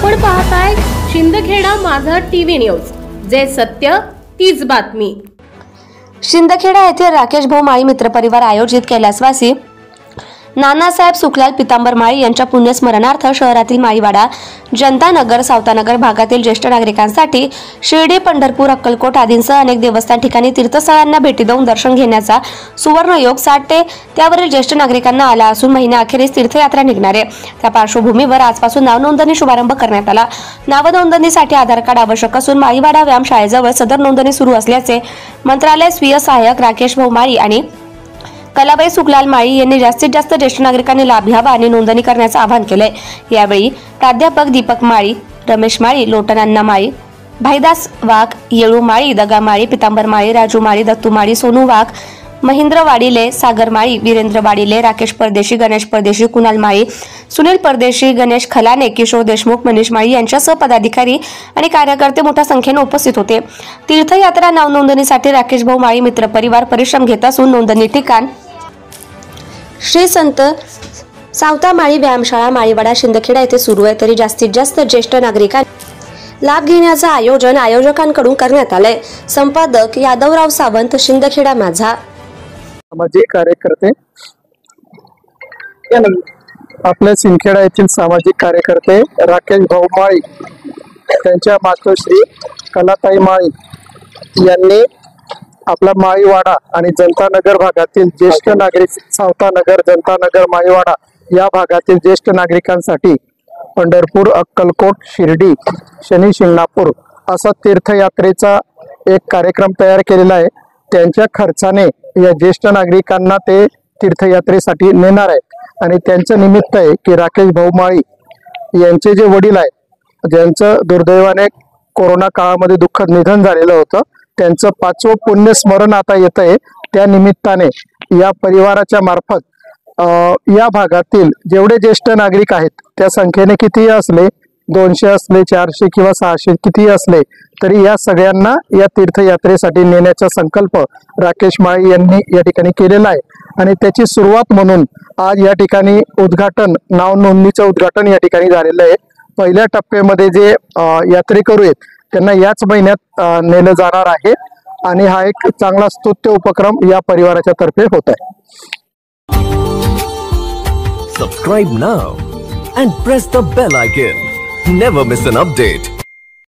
आपण पाहताय शिंदखेडा माझा टीव्ही न्यूज, जे सत्य तीच बातमी। शिंदखेडा येथे राकेश भाऊ माळी मित्रपरिवार आयोजित कैलासवासी नानासाहेब सुखलाल पितांबर माळी यांच्या पुण्यस्मरणार्थ शहरातील माळीवाडा, जनतानगर, सावतानगर भागातील ज्येष्ठ नागरिकांसाठी शिर्डी, पंढरपूर, अक्कलकोट आदींसह अनेक देवस्थान ठिकाणी तीर्थस्थळांना भेटी देऊन दर्शन घेण्याचा सुवर्णयोग साठते त्यावरील ज्येष्ठ नागरिकांना आला असून महिन्याअखेरीस तीर्थयात्रा निघणार आहे। त्या पार्श्वभूमीवर आजपासून नावनोंदणी शुभारंभ करण्यात आला। नावनोंदणीसाठी आधार कार्ड आवश्यक असून माळीवाडा व्यायामशाळेजवळ सदर नोंदणी सुरू असल्याचे मंत्रालय स्वीय सहाय्यक राकेश भाऊ माळी आणि कलाबाई सुखलाल माळी यांनी जास्तीत जास्त ज्येष्ठ नागरिकांनी लाभ घ्यावा आणि नोंदणी करण्याचे आवाहन केले। यावेळी प्राध्यापक दीपक माळी, रमेश माळी, लोटन माळी, भाईदास वाघ, येळू माळी, दगा माळी, पितांबर माळी, राजू माळी, दत्तू माळी, सोनू वाघ, महेंद्र वाडीले, सागर माळी, वीरेंद्र वाडीले, राकेश परदेशी, गणेश परदेशी, कुणाल माळी, सुनील परदेशी, गणेश खलाने, किशोर देशमुख, मनीष माळी यांच्यासह पदाधिकारी आणि कार्यकर्ते मोठ्या संख्येने उपस्थित होते। तीर्थयात्रा नावनोंदणीसाठी राकेश भाऊ माळी मित्र परिवार परिश्रम घेत असून नोंदणी ठिकाण श्री संत सावता माळी व्यायामशाळा, माळीवाडा, शिंदखेडा येथे सुरू आहे। तरी जास्तीत जास्त ज्येष्ठ नागरिकांनी लाभ घेण्याचे आयोजन आयोजकांकडून करण्यात आले। संपादक यादवराव सावंत, शिंदखेडा माझा। सामाजिक कार्यकर्ते, आपल्या शिंदखेडा येथील सामाजिक कार्यकर्ते राकेश भाऊ माळी, त्यांच्या मातोश्री कलाताई माळी यांनी आपला माळीवाडा आणि जनतानगर भागातील ज्येष्ठ नागरिक, सावतानगर, जनतानगर, माळीवाडा या भागातील ज्येष्ठ नागरिकांसाठी पंढरपूर, अक्कलकोट, शिर्डी, शनी शिंगणापूर असा तीर्थयात्रेचा एक कार्यक्रम तयार केलेला आहे। त्यांच्या खर्चाने या ज्येष्ठ नागरिकांना ते तीर्थयात्रेसाठी नेणार आहेत आणि त्यांचं निमित्त आहे की राकेश भाऊ माळी यांचे जे वडील आहेत, ज्यांचं दुर्दैवाने कोरोना काळामध्ये दुःखद निधन झालेलं होतं, त्यांचं 5वं पुण्यस्मरण आता येत आहे। त्या निमित्ताने या परिवाराच्या मार्फत या भागातील जेवढे ज्येष्ठ नागरिक आहेत, त्या संख्येने कितीही असले, 200 असले, 400 किंवा 600 कितीही असले, तरी या सगळ्यांना या तीर्थयात्रेसाठी नेण्याचा संकल्प राकेश माळी यांनी या ठिकाणी केलेला आहे आणि त्याची सुरुवात म्हणून आज या ठिकाणी उद्घाटन, नाव नोंदणीचं उद्घाटन या ठिकाणी झालेलं आहे। पहिल्या टप्प्यामध्ये जे यात्रेकरू आहेत त्यांना याच महिन्यात नेलं जाणार आहे आणि हा एक चांगला स्तुत्य उपक्रम या परिवाराच्या तर्फे होत आहे। Subscribe now and press the bell icon. Never miss an update.